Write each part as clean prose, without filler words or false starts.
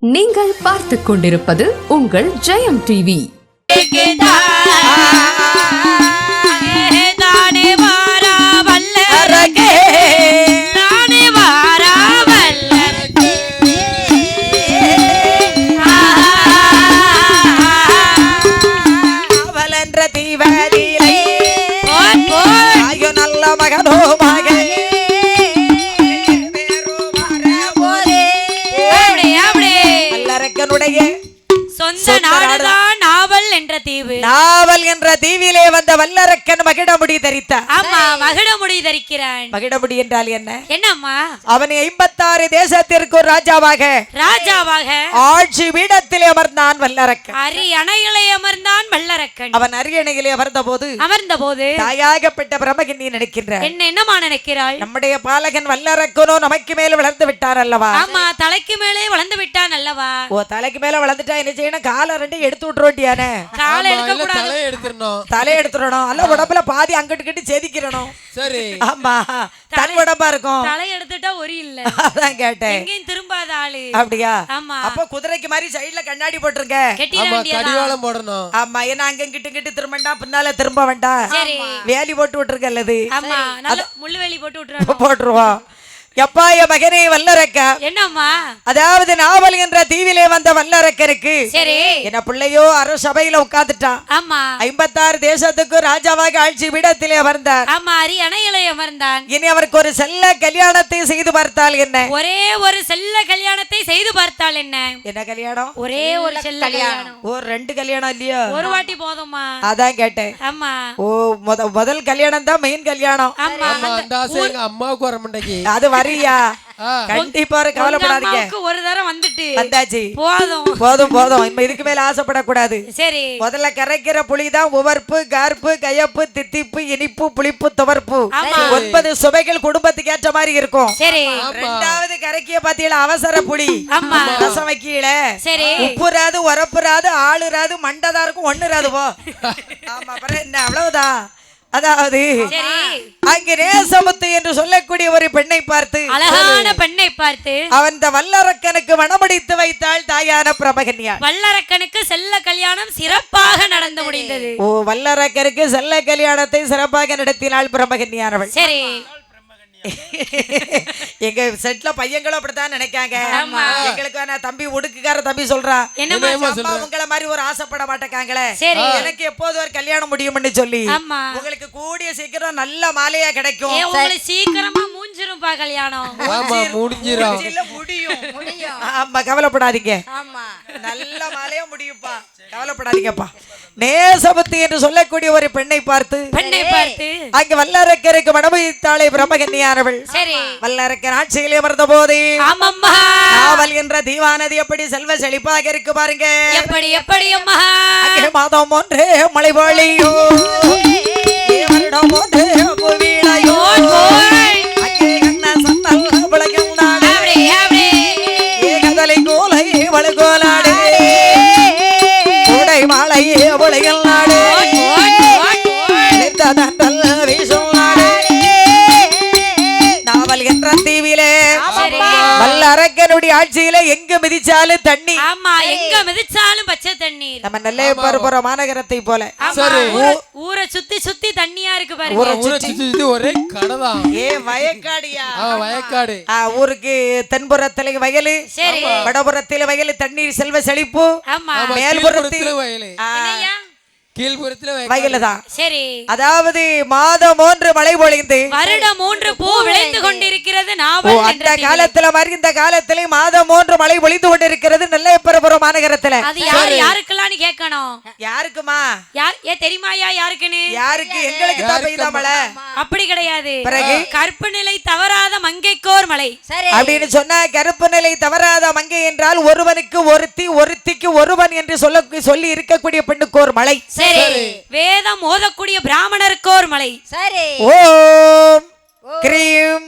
நீங்கள் பார்த்துக் கொண்டிருப்பது உங்கள் ஜெயம் டிவி. நாவல் என்ற தீவிலே வந்த வல்லரக்கன் மகிடமுடி தரித்தான். ஆமா, மகிடமுடி தரிக்கிறான். மகிடமுடி என்றால் என்ன? என்னம்மா? அவன் 56 தேசத்திற்கு ராஜாவாக ஆட்சி பீடத்திலே அமர்ந்தான் வல்லரக்கன். அரியணையிலே அமர்ந்தான் வல்லரக்கன். அவன் அரியணையிலே அமர்ந்த போது தாயாகப்பட்ட பிரமகினி நினைக்கின்றார். என்னமா நினைக்கிறாள்? நம்முடைய பாலகன் வல்லரக்கனோ நமக்கு மேல வளர்ந்து விட்டார் அல்லவா? ஆமா, தலைக்கு மேலே வளர்ந்து விட்டான் அல்லவா? ஓ, தலைக்கு மேல வளர்ந்துட்டா என்ன செய்யணும்? காலை ரெண்டு எடுத்து விட்டுறோண்டியானே. காலை எடுக்க கூடாது, தலை எடுத்துறணும். அல்ல உடம்புல பாதி அங்கிட்டு கிட்ட செதிக்கிறணும். சரி, ஆமா, தனி உடம்பா இருக்கும். தலை எடுத்துட்டா ஒரு இல்ல. அதான் கேட்டேன். எங்கேயும் திரும்பாத ஆளு. அப்படியா? ஆமா. அப்ப குதிரைக்கு மாதிரி சைடுல கண்ணாடி போட்டுருங்க. கடிவாளம் போடணும். ஆமா, ஏன்னா அங்க கிட்டு திரும்பண்டா, பின்னால திரும்ப வேண்டாம். வேலி போட்டு விட்டுருக்க அல்லது. ஆமா, நல்ல முள்ளு வேலி போட்டு போட்டுருவோம். எப்பாய மகனே வல்லரக்கா. என்னம்மா? அதாவது நாவல் என்ற தீவிலே வந்த வல்லரக்கருக்கு சரி என்ன பிள்ளையோ அரசபையில உட்கார்ந்துட்டான். ஆமா, 56 தேசத்துக்கு ராஜாவாக ஆட்சி பீடத்திலே அமர்ந்தார். ஆமா, அரியணையிலே அமர்ந்தான். இனி அவருக்கு ஒரு செல்ல கல்யாணத்தை செய்து பார்த்தால் என்ன? ஒரே ஒரு செல்ல கல்யாணத்தை செய்து பார்த்தால் என்ன? என்ன கல்யாணம்? ஒரே ஒரு செல்ல கல்யாணம். ஓ, 2 கல்யாணம் இல்லையா? ஒரு வாட்டி போதுமா? அதான் கேட்டேன். ஆமா. ஓ, முதல் கல்யாணம் தான் மெயின் கல்யாணம். ஆமா, அம்மாவுக்கு வர மாட்டேங்கி அது வரியா? கண்டிப்பா கவலைப்படாதீங்க. ஒரு தரம் வந்துட்டு வந்தாச்சு, போதும். இதுக்கு மேல ஆசைப்படக்கூடாது. சரி, முதல்ல கரைக்கிற புளிதான் உவர்ப்பு, கார்ப்பு, கயப்பு, தித்திப்பு, இனிப்பு, புளிப்பு, துவர்ப்பு. 9 சுவைகள் குடும்பத்துக்கு ஏற்ற மாதிரி இருக்கும். சரி, ரெண்டாவது கரைக்கிய பாத்தீங்களா அவசர புளி. ஆமா, ரசம் வைக்கீழ. சரி, உப்புராது, உரப்புராது, ஆளுராது, மண்டதா இருக்கும், ஒண்ணுராது போ. ஆமா, என்ன அவ்வளவுதான். அதாவது அங்கே நேசமுத்து என்று சொல்லக்கூடிய ஒரு பெண்ணை பார்த்து, அழகான பெண்ணை பார்த்து அவன் வல்லரக்கனுக்கு மணமடித்து வைத்தாள் தாயான பிரமகன்யாள். வல்லரக்கனுக்கு செல்ல கல்யாணம் சிறப்பாக நடந்து முடிந்தது. ஓ, வல்லரக்கனுக்கு செல்ல கல்யாணத்தை சிறப்பாக நடத்தினாள் பிரமகன்யானவள். சரி, எங்க செட்ல பையங்களும் அப்படித்தான் நினைக்காங்க. எங்களுக்கு தம்பி உடுக்குக்கார தம்பி சொல்றா, உங்களை மாதிரி ஒரு ஆசைப்பட மாட்டேங்காங்களே, எனக்கு எப்போது ஒரு கல்யாணம் முடியும்னு சொல்லி. உங்களுக்கு கூடிய சீக்கிரம் நல்ல மாலையா கிடைக்கும். உங்களுக்கு சீக்கிரமா மூஞ்சிரும்பா கல்யாணம். முடியும். ஆமா, கவலைப்படாதீங்க. நல்ல மாலையா முடியும்பா, கவலைப்படாதீங்கப்பா. நேசபுத்தி என்று சொல்லக்கூடிய ஒரு பெண்ணை பார்த்து அங்க வல்லரக்கருக்கு மணமடித்தாளே பிரமகன்யானவள். வல்லரக்கன் ஆட்சியில் அமர்ந்த போது நாவல் என்ற தீவானது எப்படி செல்வ செழிப்பாக இருக்கு பாருங்க. மாதம் ஒன்றே மழை பொழியோ, வருடம் ஒன்றே புவிளையோ, அங்கே கண்ண சந்தல் விளக்கும் நாடு, ஏகதலை கோலை வழுகோலாடு, கோடை மாலையே ஒளிகள் நாடு, தண்டல் வீசும் நாடு. நாவல் என்ற தீவிலே வல்லரக்கனுடைய ஆட்சியில எங்க மிதிச்சாலும் தண்ணி. ஆமா, எங்க மிதிச்சாலும் பச்சை தண்ணீர். நம்ம நெல்லையப்பர் மாநகரத்தை போல ஊரை சுத்தி தண்ணியா இருக்கு பாருங்க. ஊரை சுத்தி ஒரே கடதான். வயக்காடியா? வயக்காடு. ஊருக்கு தென்புறத்திலே வயலு, வடபுறத்திலே வயலு, தண்ணீர் செல்வ செழிப்பு. மேல்புறத்திலே வயலு, வயலுதான். சரி, அதாவது மாதம் 3 மழை பொழிந்து வருடம் 3 பூ விளைந்து கொண்டிருக்கிறது. நாவல் அந்த காலத்துல மாதிரி இந்த காலத்திலே மாதம் 3 மழை பொழிந்து கொண்டிருக்கிறது நெல்லையப்பரபுரம் மாநகரத்துல. அது யாருக்கெல்லாம் கேட்கணும்? யாருக்குமா? தெரியுமாயா யாருக்குன்னு? யாருக்கு? எங்களுக்கு தான் பெய்த மழை. அப்படி கிடையாது. பிறகு கற்பு நிலை தவறாத மங்கைக்கோர் மழை அப்படின்னு சொன்னா, கருப்பு நிலை தவறாத மங்கை என்றால் ஒருவனுக்கு ஒருத்தி, ஒருத்திக்கு ஒருவன் என்று சொல்லி இருக்கக்கூடிய பெண்ணுக்கு ஒரு மழை. வேதம் ஓதக்கூடிய பிராமணருக்கு ஒரு மலை. சரி, ஓம் கிரீம்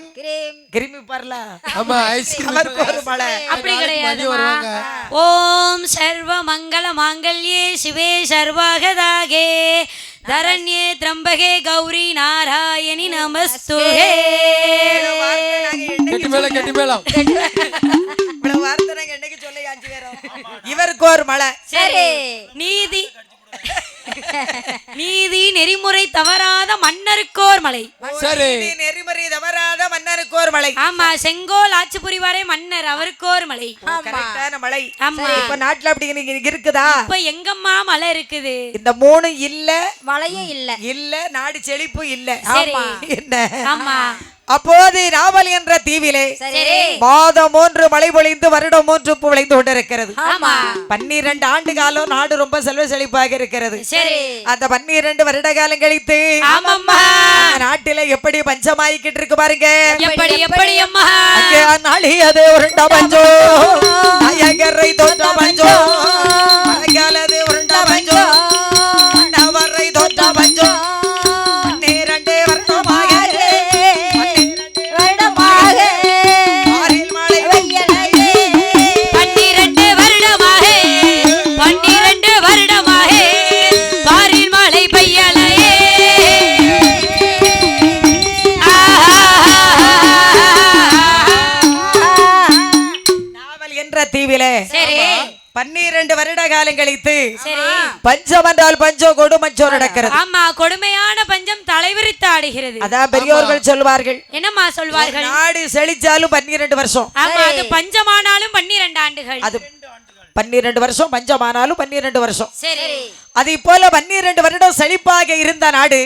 கிரீம் பரல. ஆமா, ஐஸ்கிரீம் ஒரு மலை. அப்படி கிடையாது. ஓம் சர்வ மங்கள மாங்கல்யே சிவே சர்வாகதாகே தரண்யே த்ரம்பகே கௌரி நாராயணி நமஸ்துதே. கெட்டி மேளம் இவ்வளவு வார்த்தை நாங்க என்னைக்கு சொல்ல 5 பேரும் மன்னருக்கோர் மலை. சரி. நீதி நீதி நெறிமுறை தவறாத மன்னருக்கோர் மலை. சரி. நீதி நெறிமுறை தவறாத மன்னருக்கோர் மலை. ஆமா, செங்கோல் ஆட்சி புரிவாரே மன்னர் அவருக்கோர் மலை. கரெக்டான மலை. ஆமா. இப்ப நாட்டுல அப்படி இருக்குதா? இப்ப எங்கம்மா மலை இருக்குது? இந்த மூணு இல்ல, மலையும் இல்ல. இல்ல நாடு செழிப்பு இல்ல. சரி. என்ன? ஆமா. அப்போது நாவல் என்ற தீவிலே மாதம் 3 மழை பொழிந்து வருடம் 3 பூ விளைந்து கொண்டிருக்கிறது. 12 ஆண்டு காலம் நாடு ரொம்ப செல்வ செழிப்பாக இருக்கிறது. அந்த 12 வருட காலம் கழித்து நாட்டில எப்படி பஞ்சமாயிக்கிட்டு இருக்கு பாருங்க. நாளியது உருண்ட பஞ்சோ, நாயகரை தோற்ற பஞ்சோ, மழைக்காலது உருண்ட பஞ்சோ, நவரை தோற்ற பஞ்சோ. 12 வருடமாக பாரில் மழை பெய்யலையே. நாவல் என்ற தீவிலே 12 வருட காலம் கழித்து பஞ்சம் என்றால் பஞ்சம் கொடுமஞ்சம் நடக்கிறது. ஆமா, கொடுமையான பஞ்சம் தலைவிரித்து ஆடுகிறது. அதான் பெரியோர்கள் சொல்வார்கள். என்னம்மா சொல்வார்கள்? நாடு செழிச்சாலும் 12 வருஷம். ஆமா, அது பஞ்சமானாலும் 12 ஆண்டுகள். அது 12 வருஷம் பஞ்சமானாலும் 12 வருஷம். சரி. அது போல 12 வருடம் செழிப்பாக இருந்த நாடு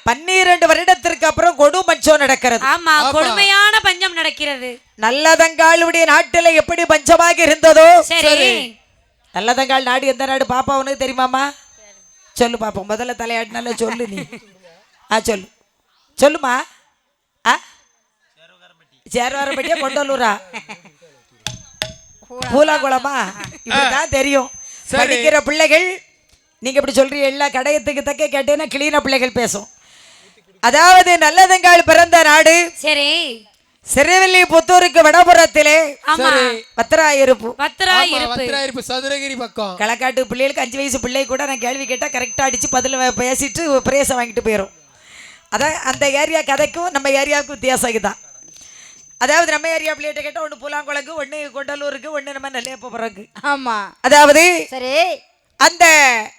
12 வருடத்திற்கு அப்புறம் கொடுமஞ்சம் நடக்கிறது. ஆமா, கொடுமையான பஞ்சம் நடக்கிறது. நல்லதங்காளுடைய நாட்டுல எப்படி பஞ்சமாக இருந்ததோ, சரி. நல்லதங்காள் நாடு எந்த நாடு பாப்பா உனக்கு தெரியுமாமா? சொல்லு பாப்போம். முதல்ல தலையாட்டினால சொல்லு நீ. சொல்லு சொல்லுமா. சேர்வாரம்பட்டியா கொண்டலூரா பூலாகுளமா? இப்படிதான் தெரியும். படிக்கிற பிள்ளைகள் நீங்க இப்படி சொல்றீங்க. எல்லா கடையத்துக்கு தக்க கேட்டேன்னா கிளீன பிள்ளைகள் பேசும். அதாவது நல்லதங்காள் பிறந்த நாடு சரி. சிறுவில்லிபுத்தூருக்கு வடபுறத்திலே வத்திராயிருப்பு சதுரகிரி பக்கம். களக்காட்டு பிள்ளைகளுக்கு 5 வயசு பிள்ளை கூட நான் கேள்வி கேட்டா கரெக்டா அடிச்சு பதில் பேசிட்டு பிரேசம் வாங்கிட்டு போயிடும். அதான் அந்த ஏரியா கதைக்கும் நம்ம ஏரியாவுக்கும் வித்தியாசம் தான். அதாவது நம்ம ஏரியா பிள்ளைகிட்ட கேட்டா ஒண்ணு பூலாங்குளக்கு, ஒண்ணு கொண்டலூருக்கு, ஒண்ணு நம்ம நெல்லையப்பபுரம்க்கு. ஆமா. அதாவது சரி, அந்த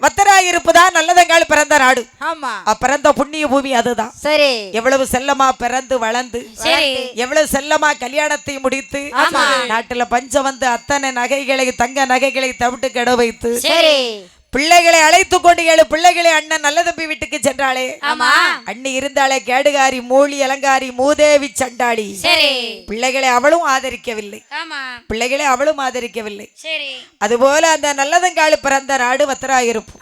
வத்திராயிருப்பு தான் நல்லதங்காள் பிறந்த நாடு. ஆமா, பிறந்த புண்ணிய பூமி அதுதான். சரி. எவ்வளவு செல்லமா பிறந்து வளர்ந்து, சரி, எவ்வளவு செல்லமா கல்யாணத்தை முடித்து, நாட்டுல பஞ்சம் வந்து அத்தனை நகைகளை, தங்க நகைகளை தவிட்டு கெட வைத்து, சரி, பிள்ளைகளை அழைத்து கொண்டு 7 பிள்ளைகளை அண்ணன் நல்ல தம்பி வீட்டுக்கு சென்றாளே. அண்ணி இருந்தாளே கேடுகாரி, மூலி அலங்காரி, மூதேவி சண்டாளி. பிள்ளைகளை அவளும் ஆதரிக்கவில்லை. பிள்ளைகளை அவளும் ஆதரிக்கவில்லை. அதுபோல அந்த நல்லதங்காளு பிறந்த நாடு வத்திராயிருப்பு.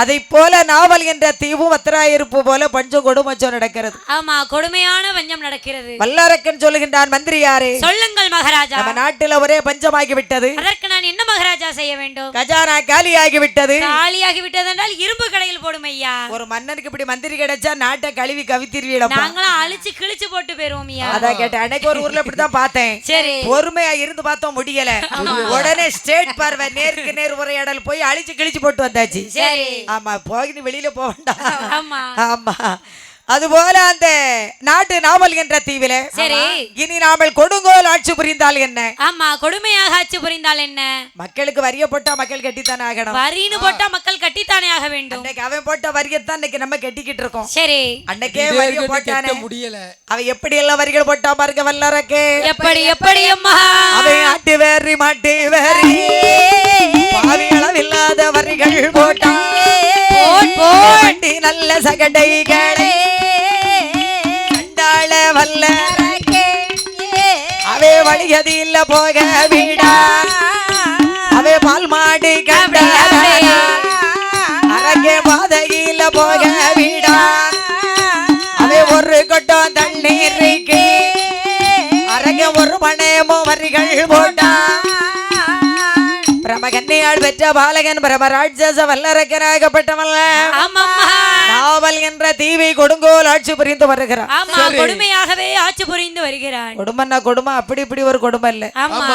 அதை போல நாவல் என்ற தீவும் வத்திராயிருப்பு போல பஞ்சம் கொடுமஞ்சம் நடக்கிறது. ஆமா, கொடுமையான பஞ்சம் நடக்கிறது. வல்லரக்கன் சொல்லுகின்றான். மந்திரி யாரே? சொல்லுங்கள் மகாராஜா. நம்ம நாட்டில ஒரே பஞ்சமாகி விட்டது. அதற்கு நான் என்ன மகாராஜா செய்ய வேண்டும்? கஜானா காலியாகி விட்டது. காலியாகி விட்டது என்றால் இரும்பு கடையில் போடும் ஐயா. ஒரு மன்னனுக்கு இப்படி மந்திரி கிடைச்சா நாட்டை கழுவி கவித்திருவீடப்பா. நாங்களாம் அழிச்சு கிழிச்சு போட்டு போயிருவோம் ஐயா. அதான் கேட்டேன். அன்னைக்கு ஒரு ஊர்ல இப்படிதான் பார்த்தேன். சரி. பொறுமையா இருந்து பார்த்தோம், முடியல. உடனே ஸ்டேட் பார்வை நேருக்கு நேர் உரையாடல் போய் அழிச்சு கிழிச்சு போட்டு வந்தாச்சு. சரி. ஆமா, போய் வெளியில போக வேண்டாம். ஆமா ஆமா. அதுபோல அந்த நாட்டு நாவல் என்ற தீவிலே சரி, இனி நாமல் கொடுங்கோல் ஆட்சி புரிந்தால் என்ன? ஆமா, கொடுமையாக ஆட்சி புரிந்தால் என்ன? மக்களுக்கு வரிய போட்டா மக்கள் கட்டித்தானே ஆகணும். வரின்னு போட்டா மக்கள் கட்டித்தானே ஆக வேண்டும். அன்னைக்கு அவன் போட்ட வரியத்தான் இன்னைக்கு நம்ம கட்டிக்கிட்டு இருக்கோம். சரி. அன்னைக்கே வரிய போட்டானே, முடியல. அவன் எப்படி எல்லாம் வரிகள் போட்டா பாருங்க வல்லரக்கே. எப்படி எப்படி அம்மா அவன் ஆட்டு வேறி மாட்டு வேறி பாவி அளவில்லாத வரிகள் போட்டா போட்டி நல்ல சகடைகளை கண்டாள வல்லரக்கே. அவே வழியது இல்ல போக வீடா, அவே பால் மாடு கண்ட அரங்கே பாதையில போக வீடா, அவே ஒரு கொட்டம் தண்ணீருக்கு அரங்க ஒரு மணமோ வரிகள் போட்டா. பிரமகன்னியாள் பெற்ற பாலகன் பிரமராட்சச வல்லரக்கனாகப்பட்டவன் நாவல் என்ற தீவை கொடுங்கோல் ஆட்சி புரிந்து வருகிறான். ஆமா, கொடுமையாகவே ஆட்சி புரிந்து வருகிறான். கொடுமைன்னா கொடுமை அப்படி இப்படி ஒரு கொடுமை இல்ல. ஆமா,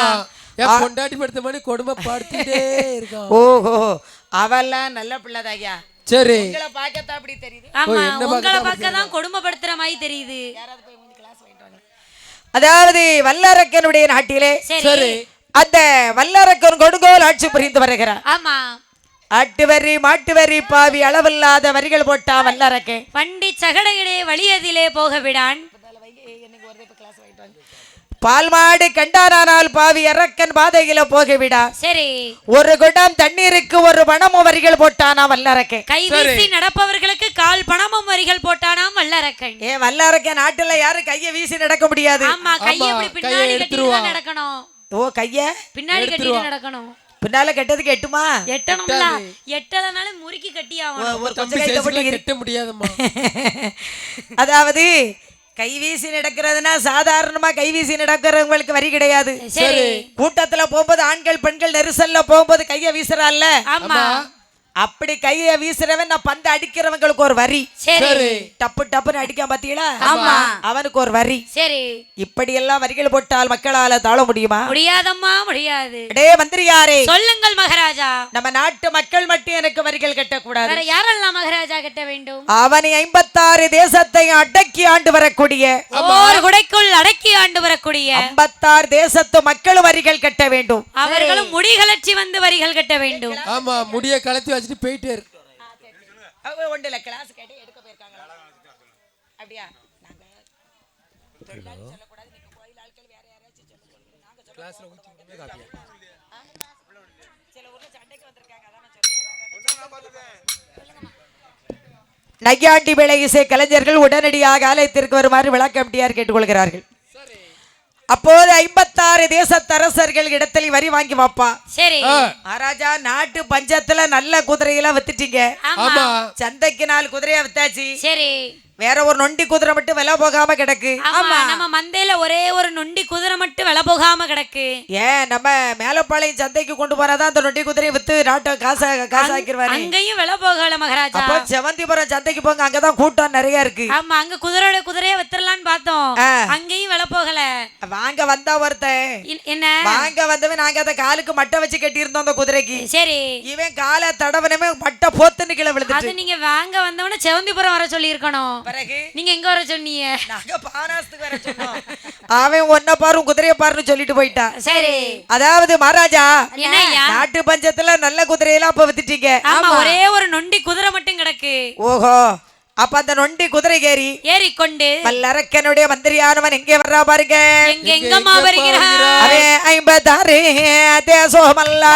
பொண்டாட்டி படுத்த மாதிரி கொடுமை படுத்திட்டே இருக்கான். ஓஹோ, அவெல்லாம் நல்ல பிள்ளைதாயா. சரி. உங்களை பார்க்கத்தான் அப்படி தெரியுது. ஆமா, உங்களை பார்க்க தான் கொடுமைப்படுத்துற மாதிரி தெரியுது. அதாவது வல்லரக்கனுடைய நாட்டிலே சரி அந்த வல்லரக்கன் கொடுங்கோல் ஆட்சி புரிந்து வருகிறார். ஆமா, ஆட்டு வரி மாட்டு வரி பாவி அளவில்லாத வரிகள் போட்டா வல்லரக்கே. வண்டி சகடையிலே வழியதிலே போக விடான். பால் மாடு கண்டானால் பாவி அரக்கன் பாதையில போகவிடா. சரி, ஒரு குடம் தண்ணீருக்கு ஒரு பணமும் வரிகள் போட்டானா வல்லரக்கே. கைவீசி நடப்பவர்களுக்கு கால் பணமும் வரிகள் போட்டானாம் வல்லரக்கன். ஏ வல்லரக்கே, நாட்டுல யாரும் கைய வீசி நடக்க முடியாது. ஆமா, கையை இப்படி பின்னாடி கட்டிட்டு நடக்கணும். ஓ, கைய பின்னாடி கட்டிட்டு நடக்கணும். பின்னால கெட்டதுக்கு எட்டுமா? எட்டணும்ல, எட்டலனாலும் முறுக்கி கட்டி ஆகணும். ஒரு கொஞ்சம் கையில போட்டு கட்ட முடியாதும்மா. அதாவது கைவீசி நடக்கிறதுனா சாதாரணமா கைவீசி நடக்கிறவங்களுக்கு வரி கிடையாது. சரி, கூட்டத்துல போகும்போது ஆண்கள் பெண்கள் நெரிசல்ல போகும்போது கைய வீசுறான்ல, ஆமா, அப்படி கைய வீசுறவன் நான் பந்து அடிக்கிறவங்களுக்கு ஒரு வரி. சரி, டப்பு டப்புன்னு அடிக்காம பாத்தீங்களா? ஆமா, அவனுக்கு ஒரு வரி. சரி, இப்படி எல்லாம் வரிகள் போட்டால் மக்களால தாழ முடியுமா? முடியாதம்மா, முடியாது. டே மந்திரியாரே, சொல்லுங்கள் மகாராஜா. நம்ம நாட்டு மக்கள் மட்டும் எனக்கு வரிகள் கட்டக்கூடாது. வேற யாரெல்லாம் மகாராஜா கட்ட வேண்டும்? அவனை 56 தேசத்தை அடக்கி ஆண்டு வரக்கூடிய, ஓர் குடைக்குள் அடக்கி ஆண்டு வரக்கூடிய 56 தேசத்து மக்களும் வரிகள் கட்ட வேண்டும். அவர்களும் முடிகளச்சி வந்து வரிகள் கட்ட வேண்டும். ஆமா, முடிய கலத்தி வச்சுட்டு போயிட்டே இருக்கு. ஒன்றுல கிளாஸ் கேட்டு எடுக்க போயிருக்காங்களா? அப்படியா? நையாண்டி வேளை இசை கலைஞர்கள் உடனடியாக ஆலயத்திற்கு வருமாறு விளக்கமிட்டியார் கேட்டுக்கொள்கிறார்கள். அப்போது 56 தேசத்தரசர்கள் இடத்துல வரி வாங்கி வாப்பா. சரி, மகாராஜா, நாட்டு பஞ்சத்துல நல்ல குதிரையெல்லாம் வித்துட்டீங்க. ஆமா, சந்தைக்கு 4 குதிரையா வித்தாச்சு. சரி, வேற ஒரு நொண்டி குதிரை மட்டும் விலை போகாம கிடக்கு. ஆமா, நம்ம மந்தையில ஒரே ஒரு நொண்டி குதிரை மட்டும் விலை போகாம கிடக்கு. ஏன் நம்ம மேலப்பாளையம் சந்தைக்கு கொண்டு போறதா அந்த நொண்டி குதிரையை வித்து நாட்டை காசாக்கிடுவாரு. அங்கேயும் விலை போகல மகாராஜா. அப்போ செவந்திபுரம் சந்தைக்கு போங்க, அங்கதான் கூட்டம் நிறைய இருக்கு. ஆமா, அங்க குதிரைய வித்துறலான்னு பார்த்தோம், அங்கேயும் விலை போகல. வாங்க வந்தா ஒருத்தன் என்ன வாங்க வந்தவன், நாங்க அந்த காலுக்கு மட்டை வச்சு கட்டி இருந்தோம் அந்த குதிரைக்கு. சரி, இவன் காலை தடவனமே மட்டை போத்துன்னு கீழே விழுந்துட்டு. அது நீங்க வாங்க வந்தவன செவந்திபுரம் வர சொல்லி இருக்கணும். பிறகு நீங்க எங்க வர சொன்னீங்க? நாங்க பானாஸ்துக்கு வர சொன்னோம். அவன் ஒன்ன பாரு குதிரைய பாருன்னு சொல்லிட்டு போயிட்டான். சரி, அதாவது மகாராஜா, என்னய்யா? நாட்டு பஞ்சத்துல நல்ல குதிரையெல்லாம் அப்ப வித்துட்டீங்க. ஆமா, ஒரே ஒரு நொண்டி குதிரை மட்டும் கிடக்கு. ஓஹோ, அப்ப அந்த நொண்டி குதிரை ஏறிக்கொண்டு வல்லரக்கனுடைய மந்திரியானவன் எங்கே வர்றா பாருங்க. எங்கெங்கம்மா வருகிறார்? அவன் 56 தேசமல்லா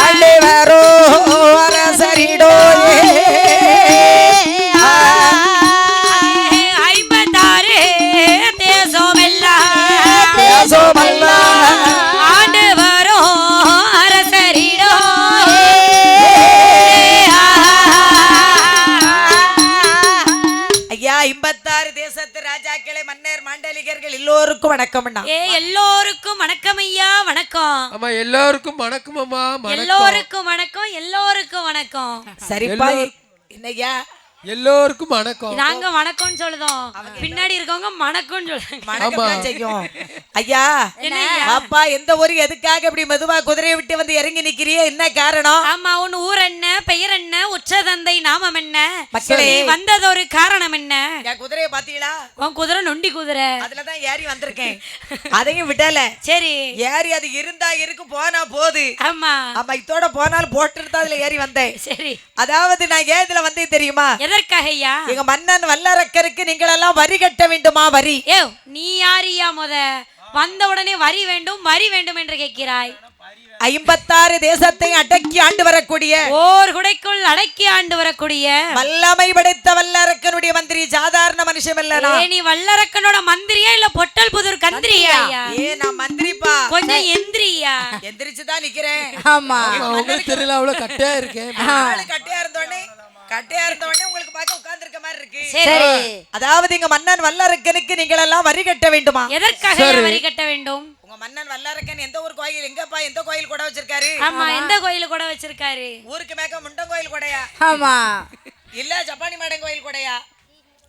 ஆண்டு வரோ அரசரிடோ 56 தேசமல்லா ஆண்டு வரும் அரசரிடோ. ஐயா, 56 தேசத்து ராஜாக்களை மன்னர் மாண்டலிகர்கள் எல்லோருக்கும் வணக்கம். எல்லோருக்கும் வணக்கம் ஐயா, வணக்கம். ஆமா, எல்லாருக்கும் வணக்கம் அம்மா. எல்லோருக்கும் வணக்கம், எல்லோருக்கும் வணக்கம். சரிப்பா, என்னய்யா? எல்லோருக்கும் வணக்கம். நாங்க வணக்கம்னு சொல்லுதோம், பின்னாடி இருக்கவங்க வணக்கம்னு சொல்லுங்க. ஐயா, அப்பா எந்த ஊரு எதுக்காக இப்படி மெதுவா குதிரையை விட்டு வந்து இறங்கி நிக்கிறியே, என்ன காரணம்? ஆமா, உன் ஊர் என்ன, பெயர் என்ன, உற்ற தந்தை நாமம் என்ன, மக்களே வந்தது ஒரு காரணம் என்ன? என் குதிரையை பாத்தீங்களா? உன் குதிரை நொண்டி குதிரை, அதுலதான் ஏறி வந்திருக்கேன். அதையும் விடல. சரி, ஏறி அது இருந்தா இருக்கு, போனா போது. ஆமா, ஆமா, இதோட போனாலும் போட்டு அதுல ஏறி வந்தேன். சரி, அதாவது நான் ஏன் இதுல வந்தேன் தெரியுமா? எதற்காக ஐயா? எங்க மன்னன் வல்லரக்கருக்கு நீங்கள் எல்லாம் வரி கட்ட வேண்டுமா? வரி. ஏ, நீ யாரியா? வந்த உடனே வரி வேண்டும் வரி வேண்டும் என்று கேட்கிறாய். 56 தேசத்தை அடக்கி ஆண்டு வரக்கூடிய, ஓர் குடைக்குள் அடக்கி ஆண்டு வரக்கூடிய வல்லமை படைத்த வல்லரக்கனுடைய மந்திரி சாதாரண மனுஷன் இல்ல. நீ வல்லரக்கனோட மந்திரியா இல்ல பொட்டல் புதூர் கந்திரியா? நான் மந்திரிப்பா, கொஞ்சம் எந்திரியா. எந்திரிச்சுதான் நிக்கிறேன். ஆமா, உங்களுக்கு தெரியல, அவ்வளவு கட்டையா இருக்கேன். கட்டையா இருந்தோடனே உங்களுக்கு பார்க்க உட்கார்ந்து இருக்க மாதிரி இருக்கு. சரி, அதாவது எங்க மன்னன் வல்லரக்கனுக்கு நீங்கள் எல்லாம் வரி கட்ட வேண்டுமா? எதற்காக வரி கட்ட வேண்டும்? உங்க மன்னன் வல்லரக்கன் எந்த ஒரு கோயில், எங்கப்பா எந்த கோயில் கூட வச்சிருக்காரு? ஆமா, எந்த கோயில் கூட வச்சிருக்காரு? ஊருக்கு மேக்க முண்டம் கோயில் கூடயா? ஆமா, இல்ல ஜப்பானி மாடன் கோயில் கூடயா?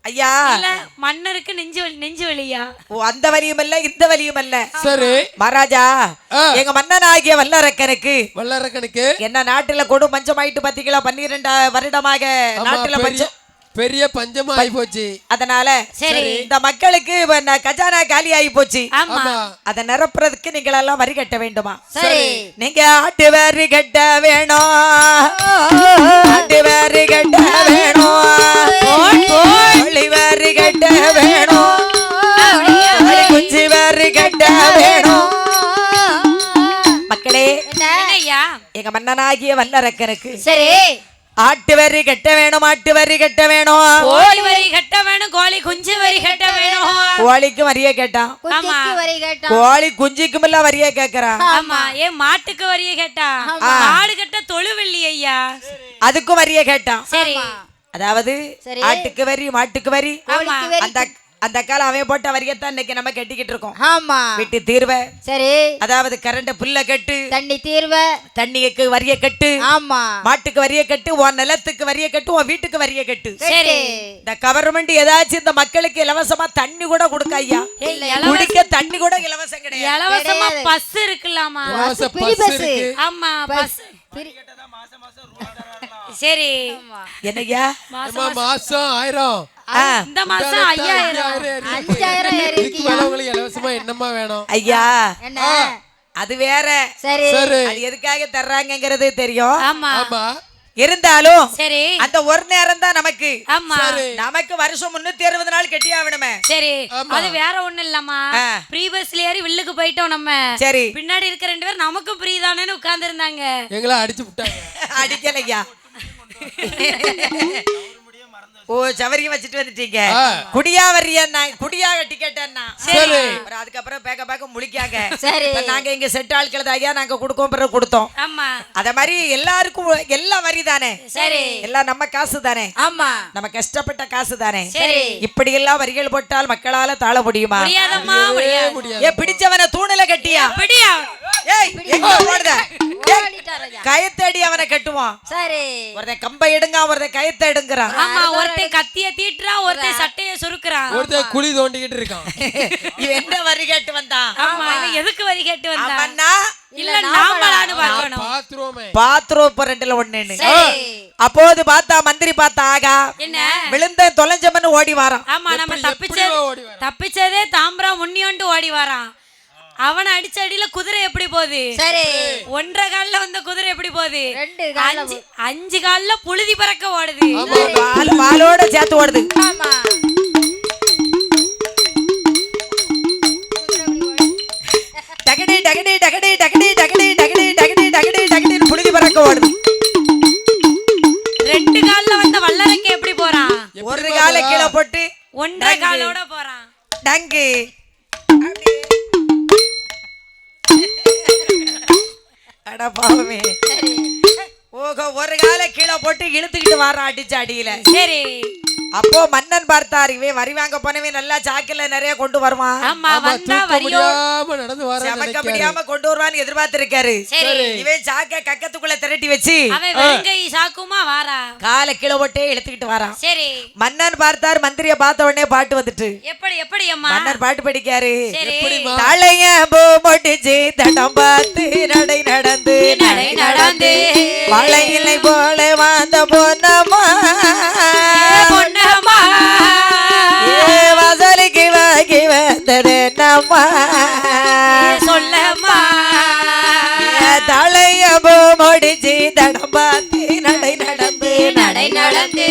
ஐயா, இல்ல மன்னருக்கு நெஞ்சு வலியா? ஓ, அந்த வலியும் இல்ல இந்த வலியும் இல்ல. சரி மகாராஜா, எங்க மன்னன் ஆகிய வல்லரக்கனுக்கு என்ன நாட்டுல கொடு பஞ்சம் ஆயிட்டு பாத்தீங்களா? 12 வருடமாக நாட்டுல பஞ்சம். பெரிய பஞ்சமா ஆகி போச்சு. அதனால சரி. இந்த மக்களுக்கு கஜானா காலி ஆகி போச்சு. ஆமா. அதை நிரப்புறதுக்கு நீங்கள் எல்லாம் வரி கட்ட வேண்டுமா? சரி. நீங்க ஆட்டு வரி கட்ட வேணும், ஆட்டு வரி கட்ட வேணும், கோழி வரி கட்ட வேணும், கோழி குஞ்சு வரி கட்ட வேணும். மக்களே, என்னய்யா? எங்க மன்னனாகிய வல்லரக்கனுக்கு சரி. ஆட்டு வரி கட்ட வேணும், ஆட்டு வரி கட்ட வேணும், கோழி வரி கட்ட வேணும், கோழி குஞ்சு வரி கட்ட வேணும். கோழிக்கு வரிய கேட்டான், ஆமா. கோழி குஞ்சுக்கும் எல்லாம் வரிய கேக்குறான். ஆமா. ஏன் மாட்டுக்கு வரிய கேட்டா? மாடு கட்ட தொழுவெள்ளி ஐயா. அதுக்கும் வரிய கேட்டான். சரி. அதாவது ஆட்டுக்கு வரி, மாட்டுக்கு வரி. ஆமா. அந்த காலம் அவன் போட்ட வரியத்தான் இன்னைக்கு நம்ம கட்டிக்கிட்டு இருக்கோம். ஆமா. வீட்டு தீர்வை, சரி. அதாவது கரண்ட் புல்ல கட்டு, தண்ணி தீர்வை, தண்ணிக்கு வரிய கட்டு, ஆமா, மாட்டுக்கு வரிய கட்டு, உன் நிலத்துக்கு வரிய கட்டு, உன் வீட்டுக்கு வரிய கட்டு. சரி. இந்த கவர்மெண்ட் ஏதாச்சும் இந்த மக்களுக்கு இலவசமா தண்ணி கூட கொடுக்க ஐயா, குடிக்க தண்ணி கூட இலவசம் கிடையாது. இலவசமா பஸ் இருக்குலாமா? இலவச ஃப்ரீ பஸ் பஸ். இருக்கு. ஆமா, பஸ். சரி. என்னய்யா? அம்மா, மாசம் 1000. இந்த மாசம் 5000. 5000 இதுக்கு மேல உங்களுக்கு இலவசமா என்னம்மா வேணும்? ஐயா, என்ன? அது வேற. சரி. சரி. அது எதுக்காக தர்றாங்கங்கிறது தெரியும். ஆமா. ஆமா. இருந்தாலும் சரி. அந்த ஒரு நேரம் தான் நமக்கு. ஆமா. நமக்கு வருஷம் 360 நாள் கட்டி ஆகணுமே. சரி. அது வேற ஒண்ணு இல்லம்மா. ஃப்ரீ பஸ்ல ஏறி வில்லுக்கு போயிட்டோம் நம்ம. சரி. பின்னாடி இருக்க 2 பேர் நமக்கு ஃப்ரீ தானேன்னு உட்கார்ந்து இருந்தாங்க. எங்களை அடிச்சு விட்டாங்க. அடிக்கலையா? ஓ, சவரியும் வச்சுட்டு வந்துட்டீங்க. குடியா வரியன்னா, குடியா டிக்கெட் என்ன? சரி. அதுக்கப்புறம் பேக்க முழிக்காங்க. சரி. நாங்க இங்க செட் ஆட்கள் ஐயா நாங்க கொடுக்கோம், பிறகு கொடுத்தோம். ஆமா. அத மாதிரி எல்லாருக்கும் எல்லாம் வரி தானே. சரி. எல்லாம் நம்ம காசு தானே. ஆமா. நம்ம கஷ்டப்பட்ட காசு தானே. சரி. இப்படி எல்லாம் வரிகள் போட்டால் மக்களால தாழ முடியுமா? முடியாதம்மா, முடியாது. ஏ, பிடிச்சவனை தூணில கட்டியா? அப்படியா? ஏய், எங்க ஓடுத? கயத்தடி அவனை கட்டுவான். சரி. ஒருத்தன் கம்பை எடுங்க, ஒருத்தன் கயத்தை எடுங்கறான். ஆமா. ஒருத்தன் கத்திய தீட்டுறான், ஒருத்தன் சட்டைய சுருக்குறான். ஒருத்தன் குழி தோண்டிக்கிட்டு இருக்கான். இவன் என்ன வரி கேட்டு வந்தான்? ஆமா. இவன் எதுக்கு வரி கேட்டு வந்தான்? அவன்னா இல்ல நாமளான்னு பார்க்கணும். பாத்ரூமே. பாத்ரூம் ரெண்டுல ஒண்ணுன்னு. சரி. அப்போது பார்த்தா மந்திரி பார்த்தா ஆகா என்ன விழுந்த தொலைஞ்சமன்னு ஓடி வாரான். ஆமா. நம்ம தப்பிச்சதே தாம்பரா முன்னியோண்டு ஓடி வாரான். அவனை அடிச்ச அடியில குதிரை எப்படி போகுது? சரி. 1.5 கால்ல வந்த குதிரை எப்படி போகுது? 2 கால்ல 5 கால்ல புழுதி பறக்க ஓடுது. வாளோட சேர்த்து ஓடுது. ஆமா. டகடி டகடி டகடி டகடி டகடி டகடி டகடி டகடி டகடி புழுதி பறக்க ஓடுது. 2 கால்ல வந்த வல்லரக்கே எப்படி போறான்? ஒரு கால கீழே போட்டு 1.5 காலோட போறான். டங்கு. அட பாவமே. ஓகோ, ஒரு கால கீழே போட்டு இழுத்துக்கிட்டு வாரான் அடிச்ச அடியில. சரி. அப்போ மன்னன் பார்த்தார், இவன் வரி வாங்க போனவே நல்லா சாக்கில நிறைய கொண்டு வருவான். ஆமா. வந்தா வரியோ நடந்து வர சமக்க முடியாம கொண்டு வருவான்னு எதிர்பார்த்திருக்காரு. இவன் சாக்க கக்கத்துக்குள்ள திரட்டி வச்சு அவன் வெறுங்கை சாக்குமா வாரா. கால கீழே போட்டே இழுத்துக்கிட்டு வாரான். சரி. மன்னன் பார்த்தார், மந்திரிய பார்த்த உடனே பாட்டு வந்துட்டு எப்படி அம்மா? மன்னர் பாட்டு படிக்காரு. சரி. தலைய பூ முடிச்சு தடம் பார்த்து நடை நடந்து நடந்து மழையிலை போல வாழ்ந்த பொன்னம்மா பொன்னம்மா வசலிக்கு வாங்கி வந்தது நம்மா சொல்லம்மா. தலைய பூ முடிச்சு தடம் பார்த்து நடை நடந்து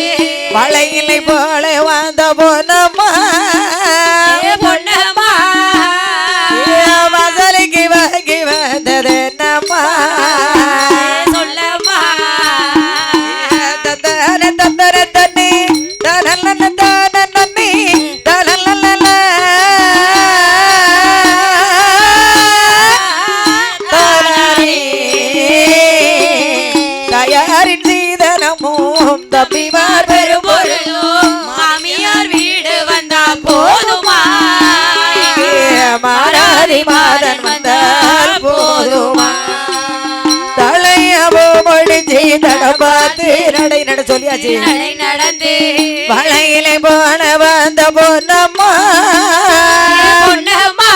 மழையிலை போல வாழ்ந்த பொன்னம்மா பொன்னம்மா வசலிக்கு வாங்கி வந்தது நம்மா சொல்லம்மா. தத்தர தத்தர தண்ணி தரலன தான நன்னி தரலல தானி தயாரின் சீதனமும் தப்பிமார் பெரும்பொருளும் மாமியார் வீடு வந்தா போதுமா? மாறாதி மாதன் வந்தால் போதுமா? தலையவோ முடிஞ்சு தடபாத்து நடை நட சொல்லியாச்சு. நடந்து வளையிலே போன வந்த பொன்னம்மா பொன்னம்மா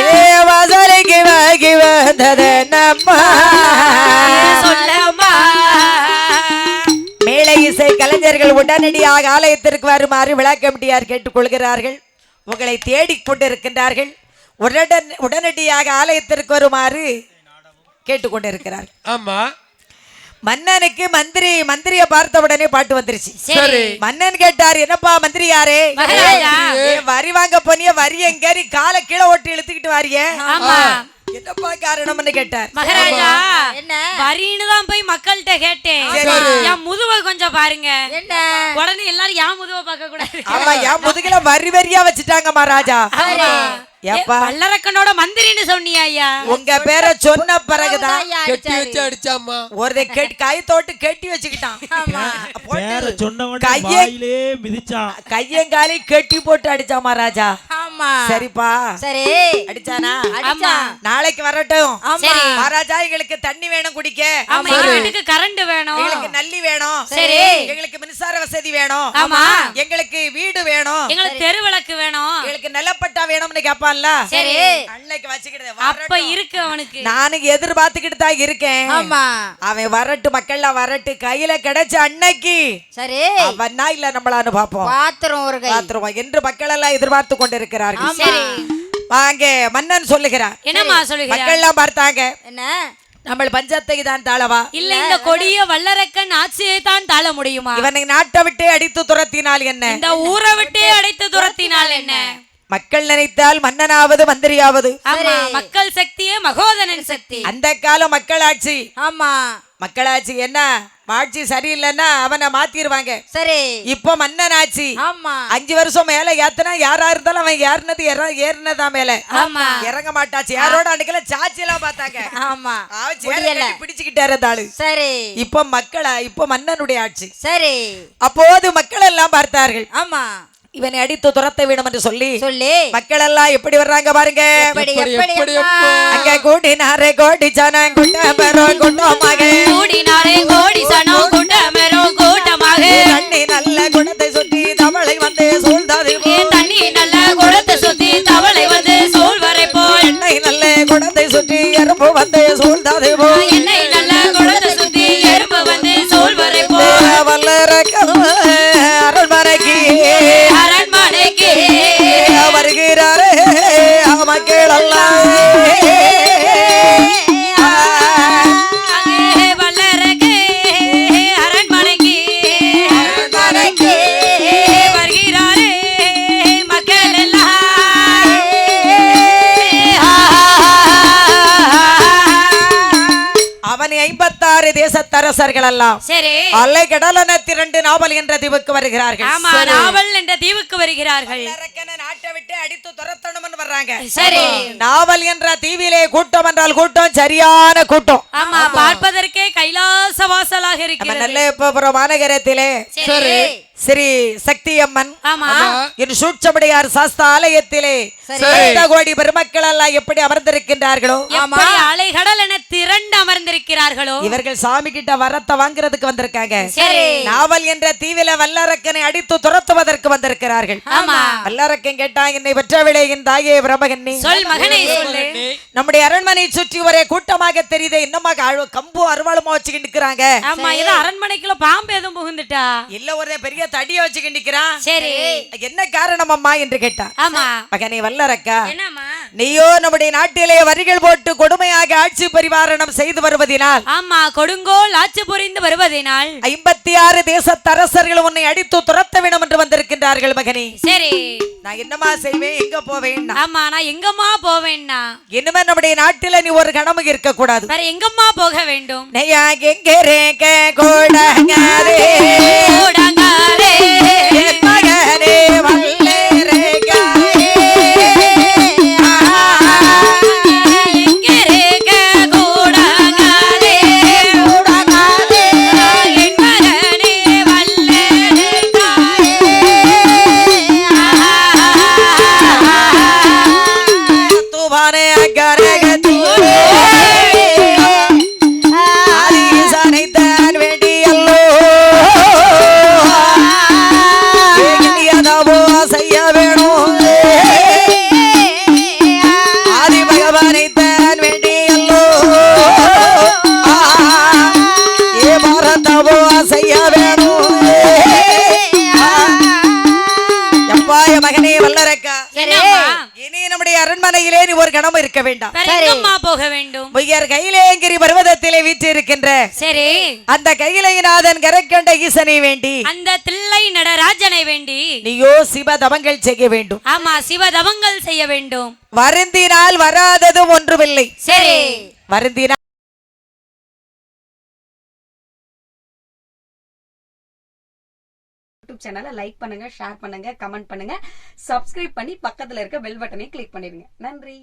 ஏ வசலிக்கு வாங்கி வந்தது நம்மா சொல்லம்மா. மேலை இசை கலைஞர் இளைஞர்கள் உடனடியாக ஆலயத்திற்கு வருமாறு விழா கமிட்டியார் கேட்டுக்கொள்கிறார்கள். உங்களை தேடிக் கொண்டிருக்கின்றார்கள். உடனடியாக ஆலயத்திற்கு வருமாறு கேட்டுக்கொண்டிருக்கிறார்கள். ஆமா, மன்னனுக்கு மந்திரிய பார்த்த உடனே பாட்டு வந்துருச்சு. சரி. மன்னன் கேட்டார், என்னப்பா மந்திரி யாரே? வரி வாங்க போனிய, வரி எங்க காலை கீழே ஓட்டி இழுத்துக்கிட்டு வாரிய, என்னப்பா காரணம்னு கேட்டார். மகாராஜா, என்ன வரின்னு தான் போய் மக்கள்கிட்ட கேட்டேன். என் முதுவை கொஞ்சம் பாருங்க. என்ன உடனே எல்லாரும் என் முதுவை பார்க்க கூடாது. ஆமா, என் முதுகுல வரி வரியா வச்சுட்டாங்க மகாராஜா. வல்லரக்கனோட மந்திரின்னு சொன்னியா ஐயா? உங்க பேரை சொன்ன பிறகுதான் கெட்டி வச்சு அடிச்சாமா. ஒரு கை தோட்டு கெட்டி வச்சுக்கிட்டான். கையங்காலி கெட்டி போட்டு அடிச்சா மகாராஜா. சரிப்பா, சரி அடிச்சானா? நாளைக்கு வரட்டும் மகாராஜா. எங்களுக்கு தண்ணி வேணும் குடிக்க, வீட்டுக்கு கரண்ட் வேணும், எங்களுக்கு நல்லி வேணும், சரி எங்களுக்கு மின்சார வசதி வேணும், ஆமா எங்களுக்கு வீடு வேணும், எங்களுக்கு தெரு விளக்கு வேணும், எங்களுக்கு நிலப்பட்டா வேணும்னு கேப்பான்ல. சரி அன்னைக்கு வச்சுக்கிட்டு அப்ப இருக்கு அவனுக்கு. நானும் எதிர்பார்த்துக்கிட்டு தான் இருக்கேன். அவன் வரட்டு, மக்கள்லாம் வரட்டு, கையில கிடைச்ச அன்னைக்கு சரி அவன் இல்ல நம்மளான்னு பாப்போம், பாத்துருவோம் என்று மக்கள் எல்லாம் எதிர்பார்த்து கொண்டிருக்கிறார்கள். வாங்க மன்னன் சொல்லுகிறார். என்னமா சொல்லுகிறார்? மக்கள் எல்லாம் பார்த்தாங்க. என்ன நம்ம பஞ்சத்தை தான் தாளவா? இல்ல, இந்த கொடிய வல்லரக்கன் ஆட்சியை தான் தாழ முடியுமா? இவனை நாட்டை விட்டு அடித்து துரத்தினால் என்ன, இந்த ஊரை விட்டு அடித்து துரத்தினால் என்ன? மக்கள் நினைத்தால் மன்னனாவது மந்திரியாவது. ஆமா, மக்கள் சக்தியே மகோதனன் சக்தி. அந்த கால மக்களாட்சி. ஆமா, மக்களாட்சி என்ன ஆட்சி சரியில்லைன்னா அவனை மாத்திருவாங்க. சரி, இப்ப மன்னன் ஆட்சி. ஆமா, 5 வருஷம் மேல ஏத்தனா யாரா இருந்தாலும் அவன் ஏறினதா மேல இறங்க மாட்டாச்சு. யாரோட அன்னைக்கு சாட்சி எல்லாம் பார்த்தாங்க. ஆமா, பிடிச்சுக்கிட்டாரு தாளு. சரி, இப்ப இப்ப மன்னனுடைய ஆட்சி. சரி, அப்போது மக்கள் எல்லாம் பார்த்தார்கள். ஆமா, இவனை அடித்து துரத்த வேணும் என்று சொல்லி மக்கள் எல்லாம் எப்படி வர்றாங்க பாருங்க. அங்க கூடினாரே கோடி சனம் கூட்டமரோ கூட்டமாக, கூடினாரே கோடி சனம் கூட்டமரோ கூட்டமாக, தண்ணி நல்ல குணத்தை சுத்தி தவளை வந்து சூழ்ந்தது, தண்ணி நல்ல குணத்தை சுத்தி தவளை வந்து சூழ்வரை போல், எண்ணெய் நல்ல குணத்தை சுற்றி எறும்பு வந்து சூழ்ந்தது போல், எண்ணெய் நல்ல குணத்தை சுத்தி எறும்பு வந்து சூழ்வரை போல், வல்லரக்கன் அரண்மனைக்கு வருகிறாரே மக்கள் எல்லாம். வல்லரக்கே அரண்மனைக்கு வருகிறாரே மக்கள் எல்லாம். அவன் 56 தேசத்தரசர்கள் எல்லாம் சரி அலை கடலன திரண்டு நாவல் என்ற தீவுக்கு வருகிறார்கள். ஆமா, நாவல் என்ற தீவுக்கு வருகிறார்கள். நாட்டை விட்டு அடித்து துரத்தணும்னு வர்றாங்க. சரி, நாவல் என்ற தீவிலே கூட்டம் என்றால் கூட்டம், சரியான கூட்டம். ஆமா, பார்ப்பதற்கே கைலாச வாசலாக இருக்கிறது. நல்ல மாநகரத்திலே சரி ஸ்ரீ சக்தி அம்மன் என் சூட்சமுடையார் சாஸ்தா ஆலயத்திலே கோடி பெருமக்கள் எல்லாம் எப்படி அமர்ந்திருக்கின்றார்களோ, எப்படி அலைகடல் என திரண்டு அமர்ந்திருக்கிறார்களோ, இவர்கள் சாமி கிட்ட வரத்தை வாங்குறதுக்கு வந்திருக்காங்க. நாவல் என்ற தீவில வல்லரக்கனை அடித்து துரத்துவதற்கு வந்திருக்கிறார்கள். வல்லரக்கன் கேட்டாங்க, என்னை பெற்றவிளை என் தாயே பிரமகன்னி, சொல் மகனே சொல்லு. நம்முடைய அரண்மனை சுற்றி ஒரே கூட்டமாக தெரியுது, என்னமா கம்பு அருவாளுமா வச்சுக்கிட்டு நிக்கிறாங்க. ஆமா, ஏதோ அரண்மனைக்குள்ள பாம்பு எதுவும் புகுந்துட்டா? இல்ல, ஒரே பெரிய தடிய வச்சுக்கிட்டு நிக்கிறான். சரி, என்ன காரணம் அம்மா என்று கேட்டார். ஆமா, மகனே வல்லரக்கா, என்னம்மா நீயோ நம்முடைய நாட்டிலே வரிகள் போட்டு கொடுமையாக ஆட்சி பரிவாரணம் செய்து வருவதினால், ஆமா, கொடுங்கோல் ஆட்சி புரிந்து வருவதினால் 56 தேசத்தரசர்கள் உன்னை அடித்து துரத்த வேண்டும் என்று வந்திருக்கின்றார்கள். மகனே சரி, நான் என்னமா செய்வேன், எங்க போவேன்? ஆமா, நான் எங்கம்மா போவேன்னா, இனிமே நம்முடைய நாட்டில நீ ஒரு கணமும் இருக்க கூடாது. வேற எங்கம்மா போக வேண்டும்? நையா எங்கே ரேக கோடங்காரே கோடங்காரே மகனே வல்லரக்கா, வேண்டியல்லோ அரண்மனையிலே நீ ஒரு கணம் இருக்க வேண்டாம். வேற எங்கம்மா போக வேண்டும்? உயர் கைலேங்கிரி பர்வதத்திலே வீற்றிருக்கின்ற சரி அந்த கைலைநாதன் கரைக்கொண்ட ஈசனை வேண்டி அந்த தில்லை நடராஜனை வேண்டி நீயோ சிவ தவங்கள் செய்ய வேண்டும். ஆமா சிவதவங்கள் செய்ய வேண்டும். வருந்தினால் வராததும் ஒன்றுமில்லை. சரி வருந்தினால் யூடியூப் சேனலை லைக் பண்ணுங்க, ஷேர் பண்ணுங்க, கமெண்ட் பண்ணுங்க, சப்ஸ்கிரைப் பண்ணி பக்கத்துல இருக்க பெல் பட்டனை கிளிக் பண்ணிடுங்க. நன்றி.